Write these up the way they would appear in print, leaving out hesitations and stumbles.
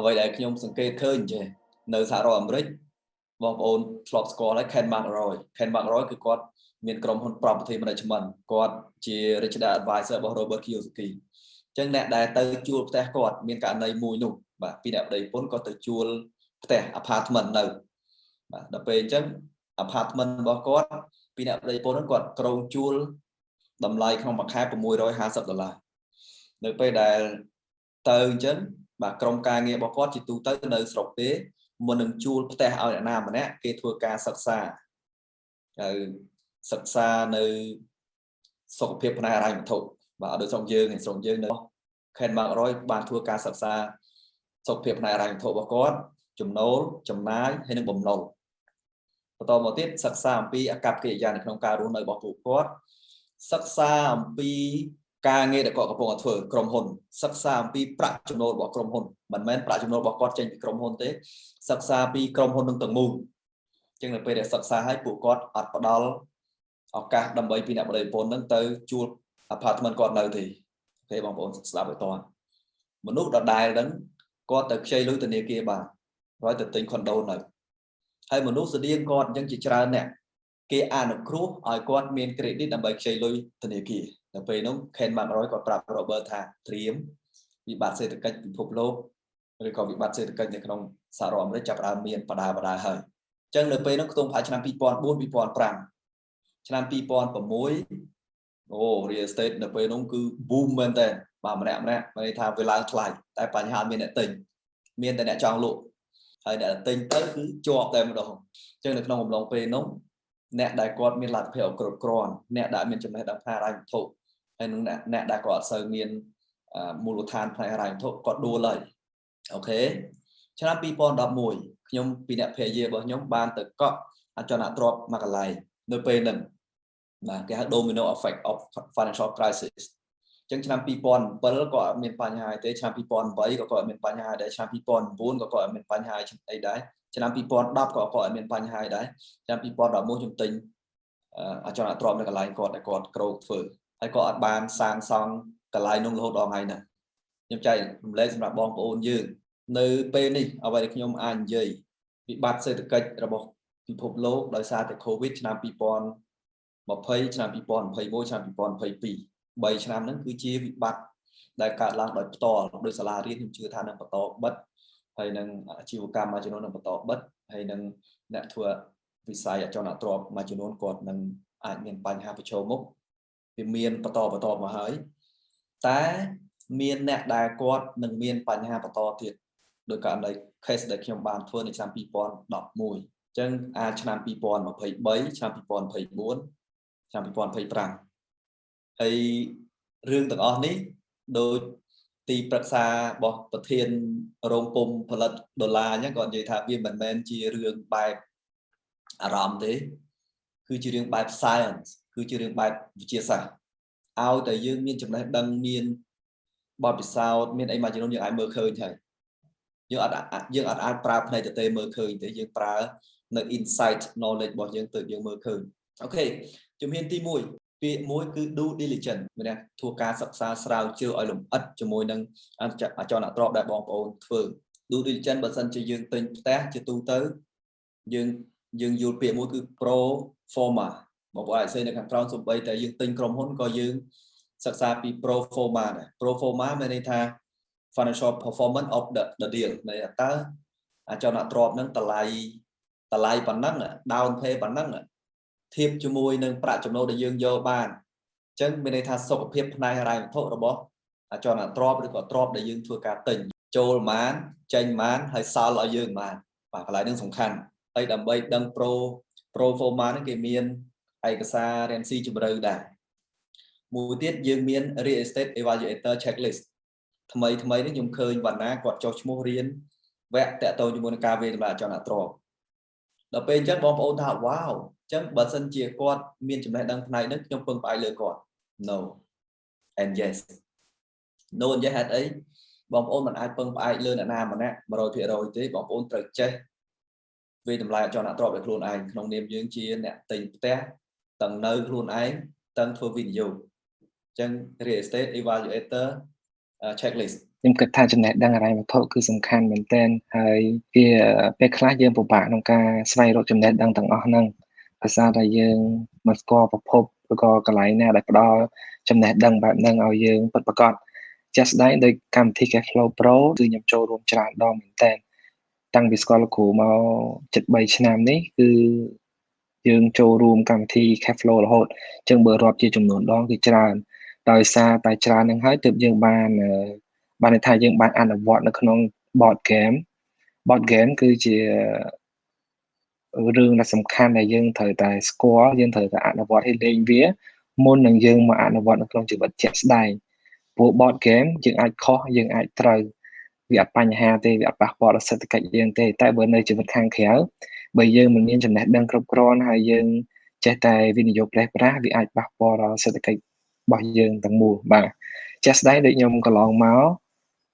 អ្វីដែលខ្ញុំសង្កេតឃើញចេះនៅសហរដ្ឋអាមេរិកបងប្អូនធ្លាប់ស្គាល់ហើយ Ken McElroy គឺគាត់មានក្រុមហ៊ុន Property Management គាត់ជា Regional Advisor របស់ Robert Kiyosaki អញ្ចឹងអ្នកដែលទៅជួលផ្ទះគាត់មានករណីមួយនោះបាទពីអ្នកប្តីប្រពន្ធគាត់ទៅជួលផ្ទះ apartment នៅបាទដល់ពេលអញ្ចឹង apartment របស់គាត់ពីអ្នកប្តីប្រពន្ធគាត់ក្រុងជួលតម្លៃក្នុងមួយខែ$650នៅពេលដែលទៅអញ្ចឹងបាទក្រុមការងាររបស់គាត់ជាទូទៅនៅស្រុកទេមុននឹងជួលផ្ទះឲ្យអ្នកណាម្នាក់គេធ្វើការសិក្សាហើយសិក្សានៅសុខភាពផ្នែកហិរញ្ញវត្ថុបាទដោយស្រុកយើងនៅ Ken McElroy បានធ្វើការសិក្សាសុខភាពផ្នែកហិរញ្ញវត្ថុរបស់គាត់ចំណូលចំណាយហើយនិងបំណុលបន្តមកទៀតសិក្សាអំពីអាកប្បកិរិយានៅក្នុងការរស់នៅរបស់ពួកគាត់សិក្សាអំពីការងារដែលគាត់កំពុងតែធ្វើក្រុមហ៊ុនសិក្សាអំពីប្រាក់ចំណូលរបស់ក្រុមហ៊ុនមិនមែនប្រាក់ចំណូលរបស់គាត់ចេញពីក្រុមហ៊ុនទេសិក្សាពីក្រុមហ៊ុននឹងទាំងមូលអញ្ចឹងនៅពេលដែលសិក្សាហើយពួកគាត់អត់ផ្ដល់ឱកាសដើម្បីពីអ្នកបរិយាបន្ននឹងទៅជួល apartment គាត់នៅទេអូខេបងប្អូនស្ដាប់ឲ្យតន់មនុស្សដដែលហ្នឹងគាត់ទៅខ្ចីលុយធនាគារបានហើយទៅទិញ condo នៅហើយមនុស្សស្តៀងគាត់អញ្ចឹងជាច្រើនអ្នកគេអនុគ្រោះឲ្យគាត់មាន credit ដើម្បីខ្ចីលុយធនាគារដល់ពេលនោះ Ken McElroy គាត់ប្រាប់ Robert ថាត្រៀមវិបត្តិសេដ្ឋកិច្ចពិភពលោកឬក៏វិបត្តិសេដ្ឋកិច្ចនៅក្នុងសហរដ្ឋអាមេរិកចាប់ផ្ដើមមានបដាហើយអញ្ចឹងនៅពេលនោះខ្ទង់ផ្នែកឆ្នាំ2004 2005ឆ្នាំ2006អូ real estate នៅពេលនោះគឺ boom មែនតើបាទម្នាក់មានន័យថាវាឡើងថ្លៃតែបញ្ហាមានអ្នកទិញមានតែអ្នកចង់លក់ហើយអ្នកទិញទៅគឺជាប់តែម្ដងអញ្ចឹងនៅក្នុងអំឡុងពេលនោះអ្នកដែលគាត់មានលទ្ធភាពគ្រប់គ្រាន់អ្នកដែលមានចំណេះដឹងផ្នែកហិរញ្ញវត្ថុហើយនឹងអ្នកដែលគាត់អត់សូវមានមូលដ្ឋានផ្នែកហិរញ្ញវត្ថុគាត់ដួលហើយអូខេឆ្នាំ2011ខ្ញុំពីអ្នកភរិយារបស់ខ្ញុំបានទៅកក់អចលនទ្រព្យមួយកន្លែងនៅពេលហ្នឹងបាទគេហៅ domino effect of financial crisis អញ្ចឹងឆ្នាំ2007ក៏អត់មានបញ្ហាទេឆ្នាំ2008ក៏គាត់អត់មានបញ្ហាដែរឆ្នាំ2009ក៏គាត់អត់មានបញ្ហាអីដែរឆ្នាំ2010ក៏គាត់អត់មានបញ្ហាដែរឆ្នាំ2011ខ្ញុំទិញអចលនទ្រព្យនៅកន្លែងគាត់ដែលគាត់ក្រោកធ្វើហើយក៏អត់បានសាងសង់កន្លែងនោះរហូតដល់ថ្ងៃនេះខ្ញុំចែករំលែកសម្រាប់បងប្អូនយើងនៅពេលនេះអ្វីដែលខ្ញុំអាចនិយាយវិបត្តិសេដ្ឋកិច្ចរបស់ពិភពលោកដោយសារតែ COVID ឆ្នាំ2020ឆ្នាំ2021ឆ្នាំ2022 3ឆ្នាំហ្នឹងគឺជាវិបត្តិដែលកើតឡើងដោយផ្ទាល់ដោយសាលារៀនខ្ញុំជឿថានឹងបន្តបិទហើយនឹងអាជីវកម្មមួយចំនួននឹងបន្តបិទហើយនឹងអ្នកធ្វើវិស័យអចលនទ្រព្យមួយចំនួនគាត់នឹងអាចមានបញ្ហាប្រឈមមុខវាមានបន្តមកហើយតែមានអ្នកដែលគាត់នឹងមានបញ្ហាបន្តទៀតដោយករណី case ដែលខ្ញុំបានធ្វើនៅឆ្នាំ2011អញ្ចឹងអាចឆ្នាំ2023ឆ្នាំ2024ឆ្នាំ2025ហើយរឿងទាំងអស់នេះដោយទីប្រឹក្សារបស់ប្រធានរោងពុម្ពផលិតដុល្លារអញ្ចឹងគាត់និយាយថាវាមិនមែនជារឿងបែបអារម្មណ៍ទេគឺជារឿងបែប science គឺជារឿងបែបវិទ្យាសាស្ត្រឲ្យតែយើងមានចំណេះដឹងមានបទពិសោធន៍មានអីមួយចំនួនយើងអាចមើលឃើញហើយយើងអត់អាចប្រើផ្នែកទទេមើលឃើញទេយើងប្រើនៅ insight knowledge របស់យើងទៅយើងមើលឃើញអូខេជំហានទី1ពាក្យមួយគឺ due diligence មានន័យធ្វើការសិក្សាស្រាវជ្រាវឲ្យលម្អិតជាមួយនឹងអចលនទ្រព្យដែលបងប្អូនធ្វើ due diligence បើសិនជាយើងទិញផ្ទះជាទូទៅយើងយល់ពាក្យមួយគឺ pro forma បងប្អូនអាចសេនៅខាងក្រោមសូម្បីតែយើងទិញក្រុមហ៊ុនក៏យើងសិក្សាពី pro forma ដែរ pro forma មានន័យថា financial performance of the deal ន័យថាតើអចលនទ្រព្យហ្នឹងតម្លៃប៉ុណ្ណឹង down pay ប៉ុណ្ណឹងធៀបជាមួយនឹងប្រាក់ចំណូលដែលយើងយកបានអញ្ចឹងមានន័យថាសុខភាពផ្នែកហិរញ្ញវត្ថុរបស់អចលនទ្រព្យឬក៏ទ្រព្យដែលយើងធ្វើការទិញចូលប៉ុន្មានចេញប៉ុន្មានហើយសល់ឲ្យយើងប៉ុន្មានបាទកន្លែងហ្នឹងសំខាន់ហើយដើម្បីដឹង pro forma ហ្នឹងគេមានឯកសាររៀនស៊ីជម្រៅដែរមួយទៀតយើងមាន real estate evaluator checklist ថ្មីនេះខ្ញុំឃើញវណ្ណាគាត់ចុះឈ្មោះរៀនវគ្គតាក់ទងជាមួយនឹងការវិនិយោគអចលនទ្រព្យដល់ពេលអញ្ចឹងបងប្អូនថាវ៉ាវអញ្ចឹងបើសិនជាគាត់មានចំណេះដឹងផ្នែកហ្នឹងខ្ញុំពឹងផ្អែកលើគាត់ no and yes ហេតុអីបងប្អូនមិនអាចពឹងផ្អែកលើអ្នកណាម្នាក់ 100% ទេបងប្អូនត្រូវចេះវិតម្លៃអចលនទ្រព្យឲ្យខ្លួនឯងក្នុងនាមយើងជាអ្នកទិញផ្ទះទាំងនៅខ្លួនឯងទាំងធ្វើវិនិយោគអញ្ចឹង real estate evaluator checklist ខ្ញុំគិតថាចំណេះដឹងហិរញ្ញវត្ថុគឺសំខាន់មែនទែនហើយវាពេលខ្លះយើងពិបាកក្នុងការស្វែងរកចំណេះដឹងទាំងអស់ហ្នឹងដោយសារតែយើងមិនស្គាល់ប្រភពឬក៏កន្លែងណាដែលផ្ដល់ចំណេះដឹងបែបហ្នឹងឲ្យយើងពិតប្រាកដជាក់ស្ដែងដោយកម្មវិធី Cashflow Pro គឺខ្ញុំចូលរួមច្រើនដងមែនទែនតាំងពីស្គាល់លោកគ្រូមកជិត3ឆ្នាំនេះគឺយើងចូលរួមកម្មវិធី Cashflow រហូតចឹងបើរាប់ជាចំនួនដងគឺច្រើនដោយសារតែច្រើននឹងហើយទើបយើងបានន័យថាយើងបានអនុវត្តនៅក្នុង board game គឺជារឿងដែលសំខាន់ដែលយើងត្រូវតែស្គាល់យើងត្រូវតែអនុវត្តឲ្យលេងវាមុននឹងយើងមកអនុវត្តនៅក្នុងជីវិតជាក់ស្ដែងព្រោះ board game យើងអាចខុសយើងអាចត្រូវវាអត់បញ្ហាទេវាអត់ប៉ះពាល់ដល់សេដ្ឋកិច្ចយើងទេតែបើនៅជីវិតខាងក្រៅបើយើងមិនមានចំណេះដឹងគ្រប់គ្រាន់ហើយយើងចេះតែវិនិយោគប្រេះប្រាស់វាអាចប៉ះពាល់ដល់សេដ្ឋកិច្ចរបស់យើងទាំងមូលបាទជាក់ស្ដែងដូចខ្ញុំកន្លងមក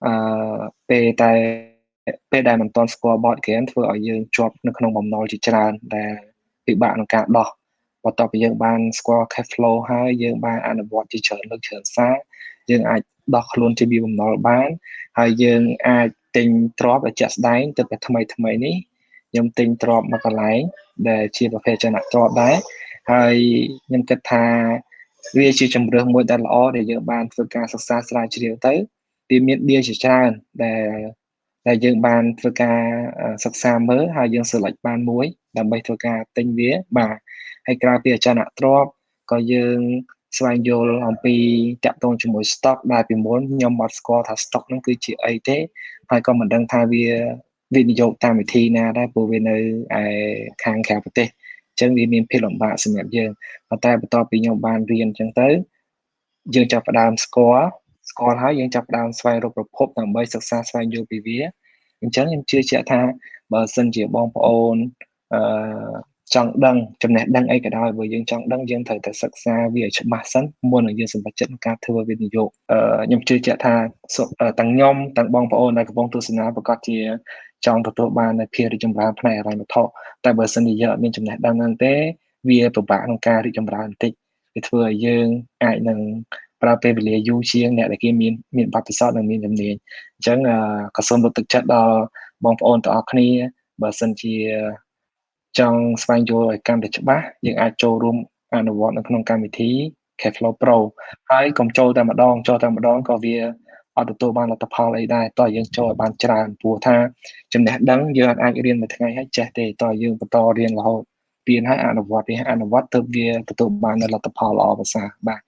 អឺពេលដែលមិនទាន់ស្គាល់ board game ធ្វើឲ្យយើងជាប់នៅក្នុងបំណុលជាច្រើនដែលពិបាកក្នុងការដោះបន្ទាប់ពីយើងបានស្គាល់ cash flow ហើយយើងបានអនុវត្តជាច្រើនលើកច្រើនសារយើងអាចដោះខ្លួនចេញពីបំណុលបានហើយយើងអាចទិញទ្រព្យដែលជាក់ស្ដែងទៅតែថ្មីនេះខ្ញុំទិញទ្រព្យមកកន្លែងដែលជាប្រភេទចំណាក់ទ្រព្យដែរហើយខ្ញុំគិតថាវាជាជំរើសមួយដែលល្អដែលយើងបានធ្វើការសិក្សាស្រាវជ្រាវទៅវាមានដៀជាច្រើនដែលយើងបានធ្វើការសិក្សាមើលហើយយើង select បានមួយដើម្បីធ្វើការទិញវាបាទហើយក្រៅពីអចលនទ្រព្យក៏យើងស្វែងយល់អំពីតាក់ទងជាមួយ stock ដែលពីមុនខ្ញុំអត់ស្គាល់ថា stock ហ្នឹងគឺជាអីទេហើយក៏មិនដឹងថាវាវិនិយោគតាមវិធីណាដែរព្រោះវានៅឯខាងក្រៅប្រទេសអញ្ចឹងវាមានភាពលំបាកសម្រាប់យើងប៉ុន្តែបន្ទាប់ពីខ្ញុំបានរៀនអញ្ចឹងទៅយើងចាប់ផ្ដើមស្គាល់ហើយយើងចាប់ផ្ដើមស្វែងរកប្រភពដើម្បីសិក្សាស្វែងយល់ពីវាអញ្ចឹងខ្ញុំជឿជាក់ថាបើសិនជាបងប្អូនចង់ដឹងចំណេះដឹងអីក៏ដោយបើយើងចង់ដឹងយើងត្រូវតែសិក្សាវាឲ្យច្បាស់សិនមុននឹងយើងសម្រេចចិត្តក្នុងការធ្វើវិនិយោគខ្ញុំជឿជាក់ថាទាំងខ្ញុំទាំងបងប្អូនដែលកំពុងទស្សនាប្រកាសជាចង់ទទួលបាននូវភាពរីកចម្រើនផ្នែកហិរញ្ញវត្ថុតែបើសិនជាយើងអត់មានចំណេះដឹងហ្នឹងទេវាពិបាកក្នុងការរីកចម្រើនបន្តិចវាធ្វើឲ្យយើងអាចនឹងប្រើពេលវេលាយូរជាងអ្នកដែលគេមានបទពិសោធន៍និងមានជំនាញអញ្ចឹងក៏សូមលើកទឹកចិត្តដល់បងប្អូនទាំងអស់គ្នាបើសិនជាចង់ស្វែងយល់ឲ្យកាន់តែច្បាស់យើងអាចចូលរួមអនុវត្តនៅក្នុងកម្មវិធី Cashflow Pro ហើយកុំចូលតែម្ដងក៏វាអត់ទទួលបានលទ្ធផលអីដែរតើយើងចូលឲ្យបានច្រើនព្រោះថាចំណេះដឹងយើងអាចរៀនមួយថ្ងៃហើយចេះទេតើយើងបន្តរៀនរហូតរៀនហើយអនុវត្តទើបវាទទួលបានលទ្ធផលល្អប្រសើរបាទ